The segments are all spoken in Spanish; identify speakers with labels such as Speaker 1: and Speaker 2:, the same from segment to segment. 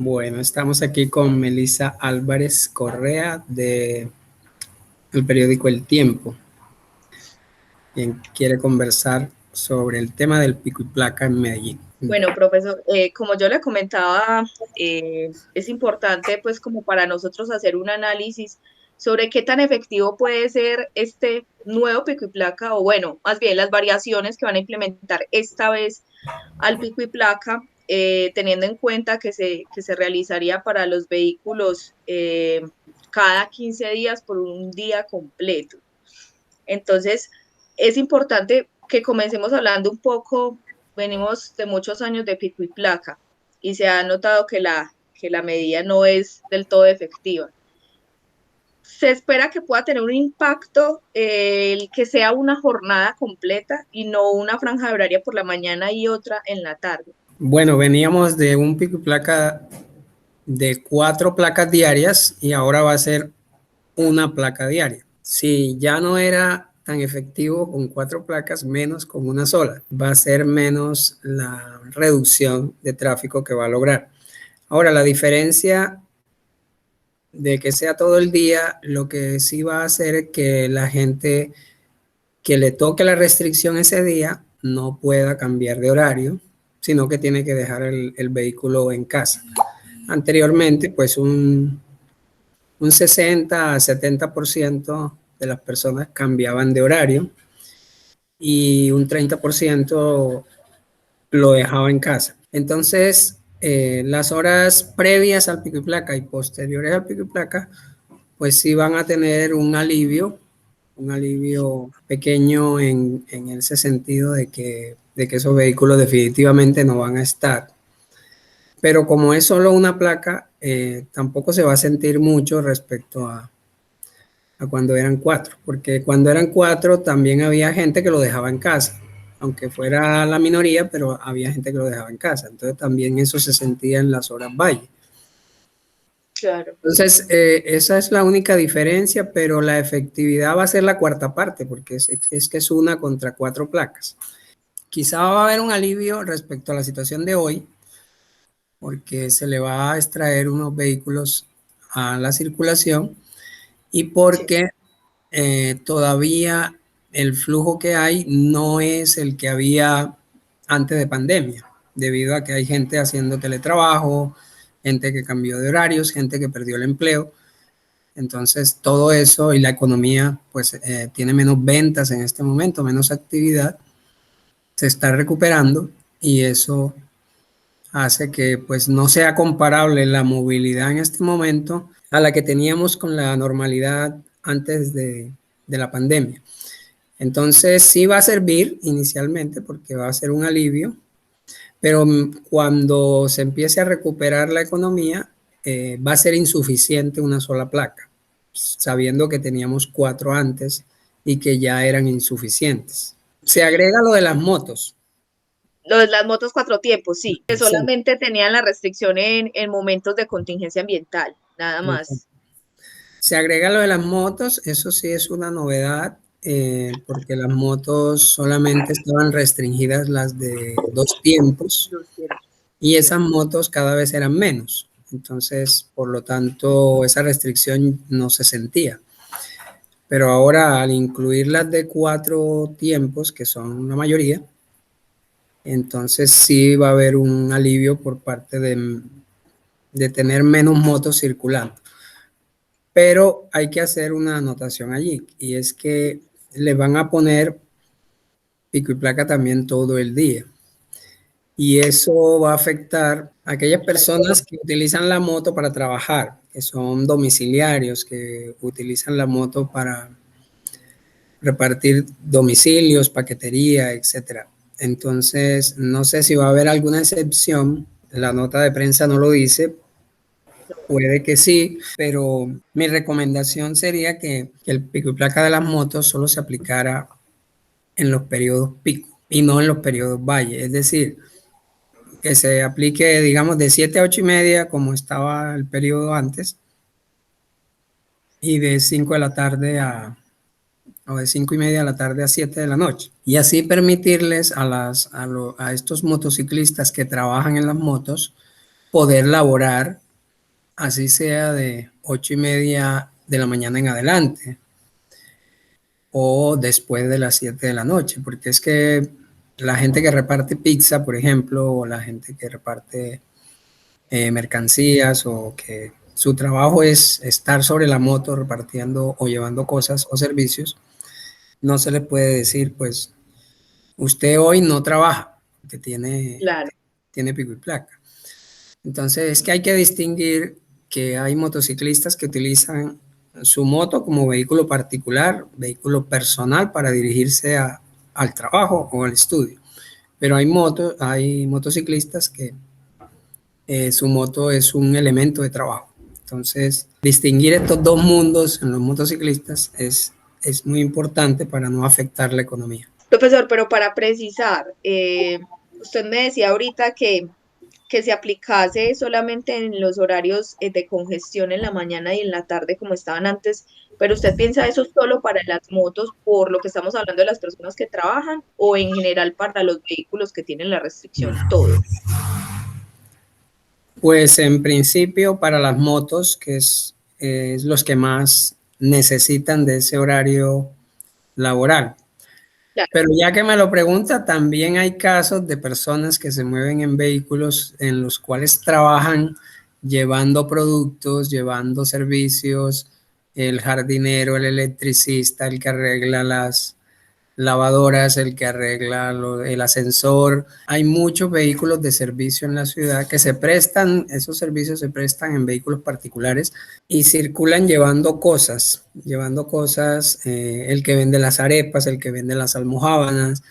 Speaker 1: Bueno, estamos aquí con Melissa Álvarez Correa de el periódico El Tiempo, quien quiere conversar sobre el tema del pico y placa en Medellín.
Speaker 2: Bueno, profesor, como yo le comentaba, es importante pues como para nosotros hacer un análisis sobre qué tan efectivo puede ser este nuevo pico y placa, o bueno, más bien las variaciones que van a implementar esta vez al pico y placa, teniendo en cuenta que se realizaría para los vehículos cada 15 días por un día completo. Entonces, es importante que comencemos hablando un poco, venimos de muchos años de pico y placa y se ha notado que la medida no es del todo efectiva. Se espera que pueda tener un impacto el que sea una jornada completa y no una franja de horaria por la mañana y otra en la tarde.
Speaker 1: Bueno, veníamos de un pico y placa de 4 placas diarias y ahora va a ser una placa diaria. Si ya no era tan efectivo con 4 placas, menos con una sola. Va a ser menos la reducción de tráfico que va a lograr. Ahora, la diferencia de que sea todo el día, lo que sí va a hacer es que la gente que le toque la restricción ese día no pueda cambiar de horario, sino que tiene que dejar el vehículo en casa. Anteriormente, pues un 60 a 70% de las personas cambiaban de horario y un 30% lo dejaba en casa. Entonces, las horas previas al pico y placa y posteriores al pico y placa, pues sí van a tener un alivio pequeño en ese sentido de que esos vehículos definitivamente no van a estar. Pero como es solo una placa, tampoco se va a sentir mucho respecto a cuando eran 4, porque cuando eran 4 también había gente que lo dejaba en casa, aunque fuera la minoría, pero había gente que lo dejaba en casa. Entonces también eso se sentía en las horas valle.
Speaker 2: Claro.
Speaker 1: Entonces, esa es la única diferencia, pero la efectividad va a ser la cuarta parte, porque es que es una contra 4 placas. Quizá va a haber un alivio respecto a la situación de hoy, porque se le va a extraer unos vehículos a la circulación y
Speaker 2: Sí.
Speaker 1: porque todavía el flujo que hay no es el que había antes de pandemia, debido a que hay gente haciendo teletrabajo, gente que cambió de horarios, gente que perdió el empleo. Entonces, todo eso y la economía, pues, tiene menos ventas en este momento, menos actividad, se está recuperando y eso hace que, pues, no sea comparable la movilidad en este momento a la que teníamos con la normalidad antes de la pandemia. Entonces, sí va a servir inicialmente porque va a ser un alivio, pero cuando se empiece a recuperar la economía, va a ser insuficiente una sola placa, sabiendo que teníamos 4 antes y que ya eran insuficientes. Se agrega lo de las motos.
Speaker 2: Las motos cuatro tiempos, sí, que
Speaker 1: Sí,
Speaker 2: solamente tenían la restricción en momentos de contingencia ambiental, nada más.
Speaker 1: se agrega lo de las motos, eso sí es una novedad, porque las motos solamente estaban restringidas las de 2 tiempos
Speaker 2: Los tiempos,
Speaker 1: y esas
Speaker 2: ¿cierto?
Speaker 1: motos cada vez eran menos. Entonces, por lo tanto, esa restricción no se sentía. Pero ahora, al incluir las de 4 tiempos, que son la mayoría, entonces sí va a haber un alivio por parte de tener menos motos circulando. Pero hay que hacer una anotación allí, y es que le van a poner pico y placa también todo el día. Y eso va a afectar a aquellas personas que utilizan la moto para trabajar, que son domiciliarios, que utilizan la moto para repartir domicilios, paquetería, etcétera. Entonces, no sé si va a haber alguna excepción. La nota de prensa no lo dice, puede que sí, pero mi recomendación sería que el pico y placa de las motos solo se aplicara en los periodos pico y no en los periodos valle. Es decir, que se aplique, digamos, de 7 a 8 y media, como estaba el periodo antes, y de 5 de la tarde o de 5 y media de la tarde a 7 de la noche. Y así permitirles a estos motociclistas que trabajan en las motos, poder laborar, así sea de 8:30 de la mañana en adelante o después de las 7 de la noche, porque es que la gente que reparte pizza, por ejemplo, o la gente que reparte mercancías, o que su trabajo es estar sobre la moto repartiendo o llevando cosas o servicios, no se le puede decir, pues, usted hoy no trabaja, que
Speaker 2: Claro,
Speaker 1: tiene pico y placa. Entonces, es que hay que distinguir que hay motociclistas que utilizan su moto como vehículo particular, vehículo personal para dirigirse al trabajo o al estudio. Pero hay motociclistas que su moto es un elemento de trabajo. Entonces, distinguir estos dos mundos en los motociclistas es muy importante para no afectar la economía.
Speaker 2: profesor, pero para precisar, usted me decía ahorita que se aplicase solamente en los horarios de congestión en la mañana y en la tarde como estaban antes, pero usted piensa eso solo para las motos por lo que estamos hablando de las personas que trabajan o en general para los vehículos que tienen la restricción, todo.
Speaker 1: Pues en principio para las motos, que es los que más necesitan de ese horario laboral.
Speaker 2: Claro,
Speaker 1: Pero ya que me lo pregunta, también hay casos de personas que se mueven en vehículos en los cuales trabajan llevando productos, llevando servicios, el jardinero, el electricista, el que arregla las lavadoras, el que arregla el ascensor. Hay muchos vehículos de servicio en la ciudad que se prestan, esos servicios se prestan en vehículos particulares y circulan llevando cosas, el que vende las arepas, el que vende las almojábanas,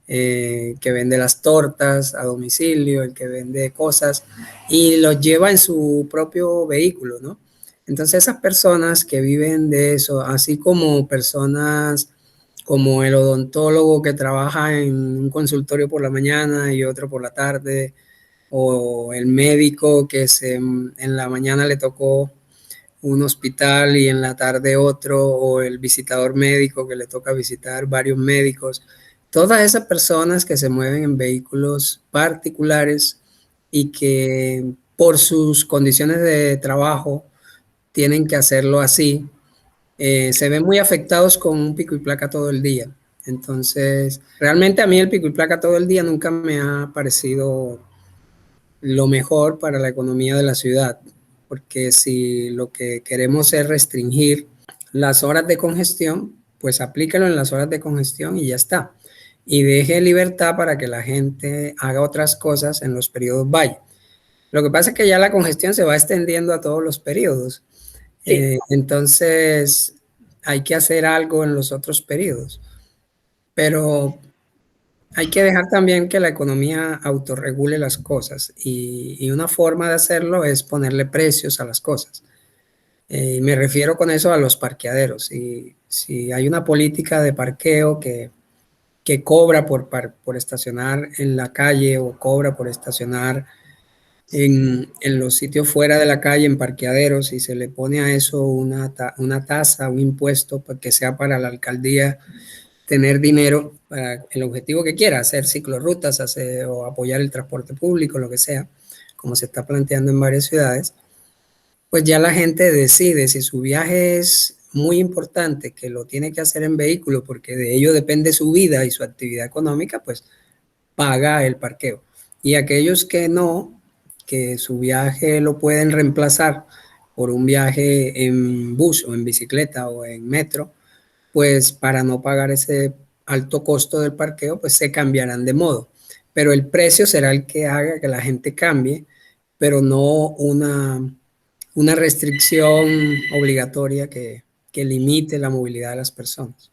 Speaker 1: que vende las tortas a domicilio, el que vende cosas y los lleva en su propio vehículo, ¿no? Entonces esas personas que viven de eso, así como personas como el odontólogo que trabaja en un consultorio por la mañana y otro por la tarde, o el médico que en la mañana le tocó un hospital y en la tarde otro, o el visitador médico que le toca visitar varios médicos. Todas esas personas que se mueven en vehículos particulares y que por sus condiciones de trabajo tienen que hacerlo así, se ven muy afectados con un pico y placa todo el día. Entonces, realmente a mí el pico y placa todo el día nunca me ha parecido lo mejor para la economía de la ciudad, porque si lo que queremos es restringir las horas de congestión, pues aplícalo en las horas de congestión y ya está. Y deje libertad para que la gente haga otras cosas en los periodos valle. Lo que pasa es que ya la congestión se va extendiendo a todos los periodos.
Speaker 2: sí.
Speaker 1: Entonces, hay que hacer algo en los otros periodos. Pero hay que dejar también que la economía autorregule las cosas y una forma de hacerlo es ponerle precios a las cosas. Me refiero con eso a los parqueaderos. Y si hay una política de parqueo que cobra por estacionar en la calle o cobra por estacionar en los sitios fuera de la calle, en parqueaderos, y se le pone a eso una tasa, un impuesto, pues que sea para la alcaldía tener dinero para el objetivo que quiera, hacer ciclorrutas, o apoyar el transporte público, lo que sea, como se está planteando en varias ciudades, pues ya la gente decide si su viaje es muy importante, que lo tiene que hacer en vehículo, porque de ello depende su vida y su actividad económica, pues paga el parqueo. Y aquellos que no, que su viaje lo pueden reemplazar por un viaje en bus o en bicicleta o en metro, pues para no pagar ese alto costo del parqueo, pues se cambiarán de modo. Pero el precio será el que haga que la gente cambie, pero no una restricción obligatoria que limite la movilidad de las personas.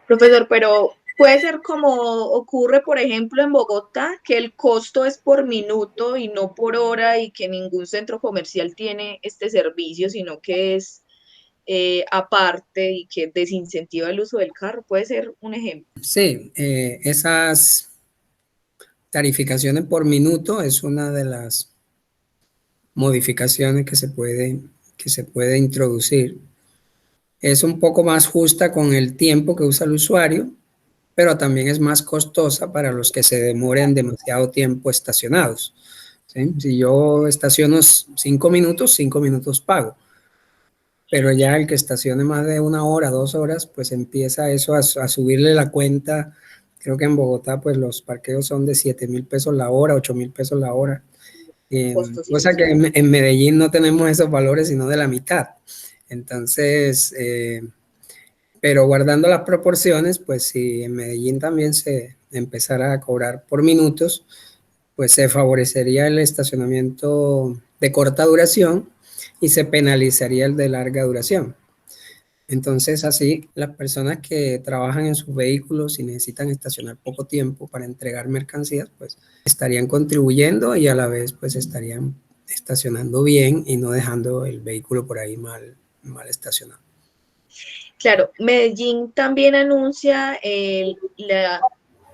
Speaker 2: Profesor, pero puede ser como ocurre, por ejemplo, en Bogotá, que el costo es por minuto y no por hora y que ningún centro comercial tiene este servicio, sino que es aparte y que desincentiva el uso del carro. Puede ser un ejemplo.
Speaker 1: Sí, esas tarificaciones por minuto es una de las modificaciones que se puede introducir. Es un poco más justa con el tiempo que usa el usuario, pero también es más costosa para los que se demoren demasiado tiempo estacionados. ¿sí? Si yo estaciono 5 minutos pago. Pero ya el que estacione más de 1 hora, 2 horas, pues empieza eso a subirle la cuenta. Creo que en Bogotá, pues los parqueos son de 7.000 pesos la hora, 8.000 pesos la hora. Cosa que
Speaker 2: Costosísimo.
Speaker 1: en Medellín no tenemos esos valores, sino de la mitad. Entonces, pero guardando las proporciones, pues si en Medellín también se empezara a cobrar por minutos, pues se favorecería el estacionamiento de corta duración y se penalizaría el de larga duración. Entonces, así, las personas que trabajan en sus vehículos y necesitan estacionar poco tiempo para entregar mercancías, pues estarían contribuyendo y a la vez, pues estarían estacionando bien y no dejando el vehículo por ahí mal estacionado.
Speaker 2: Claro, Medellín también anuncia la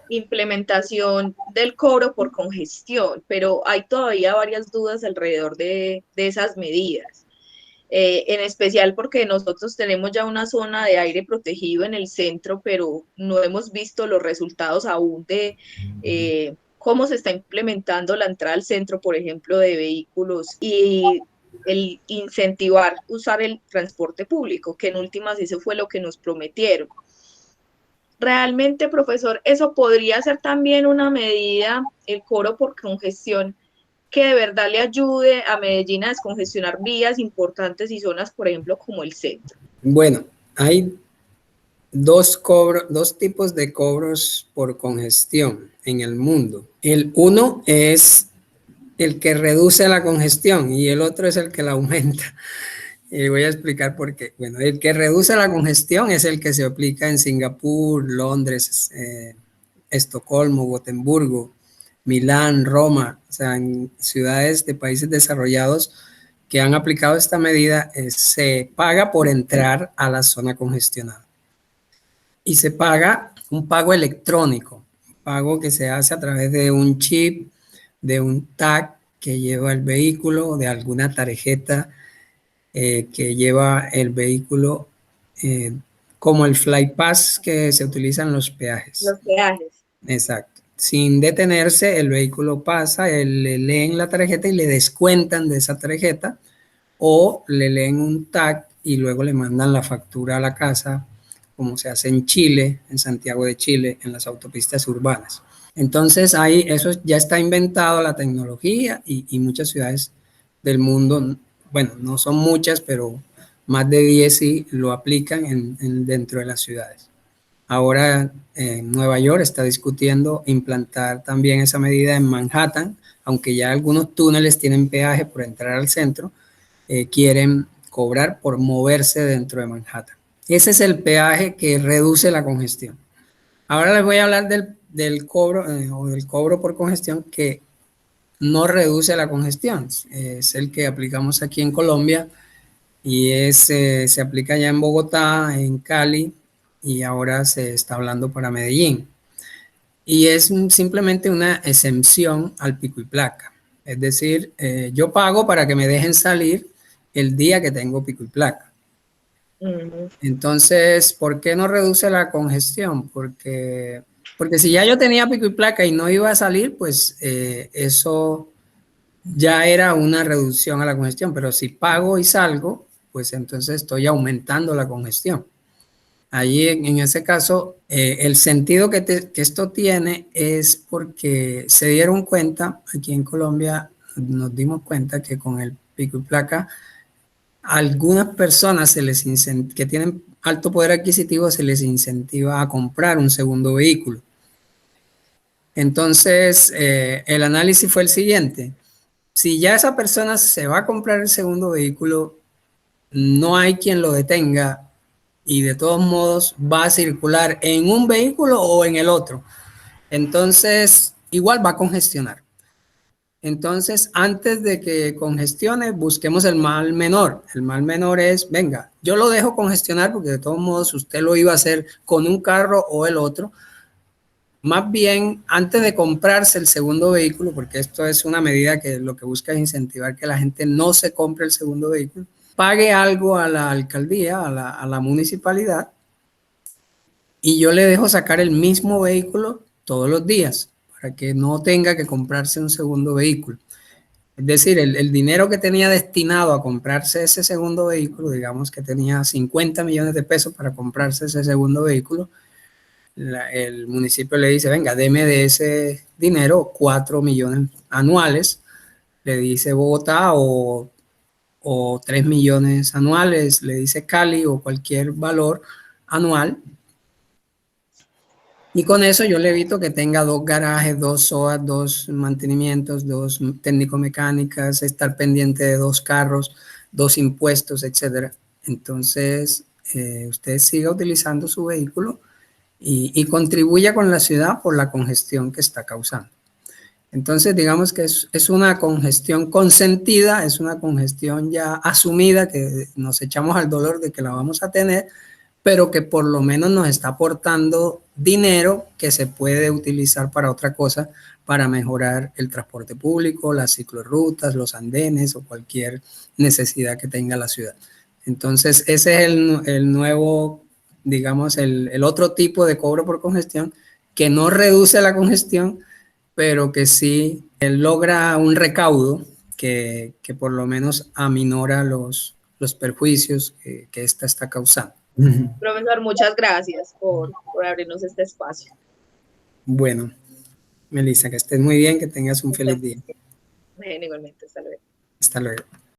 Speaker 2: implementación del cobro por congestión, pero hay todavía varias dudas alrededor de esas medidas. En especial porque nosotros tenemos ya una zona de aire protegido en el centro, pero no hemos visto los resultados aún de cómo se está implementando la entrada al centro, por ejemplo, de vehículos y el incentivar usar el transporte público, que en últimas eso fue lo que nos prometieron. Realmente, profesor, eso podría ser también una medida, el cobro por congestión, que de verdad le ayude a Medellín a descongestionar vías importantes y zonas, por ejemplo, como el centro.
Speaker 1: Bueno, hay dos tipos de cobros por congestión en el mundo. El uno es el que reduce la congestión y el otro es el que la aumenta. Y voy a explicar por qué. Bueno, el que reduce la congestión es el que se aplica en Singapur, Londres, Estocolmo, Gotemburgo, Milán, Roma, o sea, en ciudades de países desarrollados que han aplicado esta medida, se paga por entrar a la zona congestionada. Y se paga un pago electrónico, un pago que se hace a través de un chip, de un tag que lleva el vehículo, de alguna tarjeta que lleva el vehículo, como el Flypass que se utiliza en los peajes.
Speaker 2: Los peajes.
Speaker 1: Exacto. Sin detenerse, el vehículo pasa, le leen la tarjeta y le descuentan de esa tarjeta o le leen un tag y luego le mandan la factura a la casa, como se hace en Chile, en Santiago de Chile, en las autopistas urbanas. Entonces ahí eso ya está inventado la tecnología y muchas ciudades del mundo, bueno, no son muchas, pero más de 10 sí lo aplican dentro de las ciudades. Ahora Nueva York está discutiendo implantar también esa medida en Manhattan, aunque ya algunos túneles tienen peaje por entrar al centro, quieren cobrar por moverse dentro de Manhattan. Ese es el peaje que reduce la congestión. Ahora les voy a hablar del cobro o del cobro por congestión que no reduce la congestión. Es el que aplicamos aquí en Colombia y se aplica ya en Bogotá, en Cali y ahora se está hablando para Medellín. Y es simplemente una exención al pico y placa. Es decir, yo pago para que me dejen salir el día que tengo pico y placa. Entonces, ¿por qué no reduce la congestión? Porque si ya yo tenía pico y placa y no iba a salir, pues eso ya era una reducción a la congestión. Pero si pago y salgo, pues entonces estoy aumentando la congestión. Allí en ese caso, el sentido que esto tiene es porque se dieron cuenta, aquí en Colombia nos dimos cuenta que con el pico y placa, a algunas personas que tienen alto poder adquisitivo se les incentiva a comprar un segundo vehículo. Entonces, el análisis fue el siguiente. Si ya esa persona se va a comprar el segundo vehículo, no hay quien lo detenga y de todos modos va a circular en un vehículo o en el otro. Entonces, igual va a congestionar. Entonces, antes de que congestione, busquemos el mal menor. El mal menor es, venga, yo lo dejo congestionar porque de todos modos usted lo iba a hacer con un carro o el otro. Más bien, antes de comprarse el segundo vehículo, porque esto es una medida que lo que busca es incentivar que la gente no se compre el segundo vehículo, pague algo a la alcaldía, a la municipalidad, y yo le dejo sacar el mismo vehículo todos los días para que no tenga que comprarse un segundo vehículo. Es decir, el dinero que tenía destinado a comprarse ese segundo vehículo, digamos que tenía 50 millones de pesos para comprarse ese segundo vehículo, el municipio le dice, venga, deme de ese dinero 4 millones anuales, le dice Bogotá, o 3 millones anuales, le dice Cali, o cualquier valor anual. Y con eso yo le evito que tenga 2 garajes, 2 SOAT, 2 mantenimientos, 2 técnico-mecánicas, estar pendiente de 2 carros, 2 impuestos, etcétera. Entonces, usted siga utilizando su vehículo y contribuya con la ciudad por la congestión que está causando. Entonces, digamos que es una congestión consentida, es una congestión ya asumida, que nos echamos al dolor de que la vamos a tener, pero que por lo menos nos está aportando dinero que se puede utilizar para otra cosa, para mejorar el transporte público, las ciclorrutas, los andenes o cualquier necesidad que tenga la ciudad. Entonces, ese es el nuevo, digamos, el otro tipo de cobro por congestión, que no reduce la congestión, pero que sí logra un recaudo que por lo menos aminora los perjuicios que esta está causando.
Speaker 2: Profesor, muchas gracias por abrirnos este espacio.
Speaker 1: Bueno, Melissa, que estés muy bien, que tengas un feliz día.
Speaker 2: Bien, igualmente, hasta luego.
Speaker 1: Hasta luego.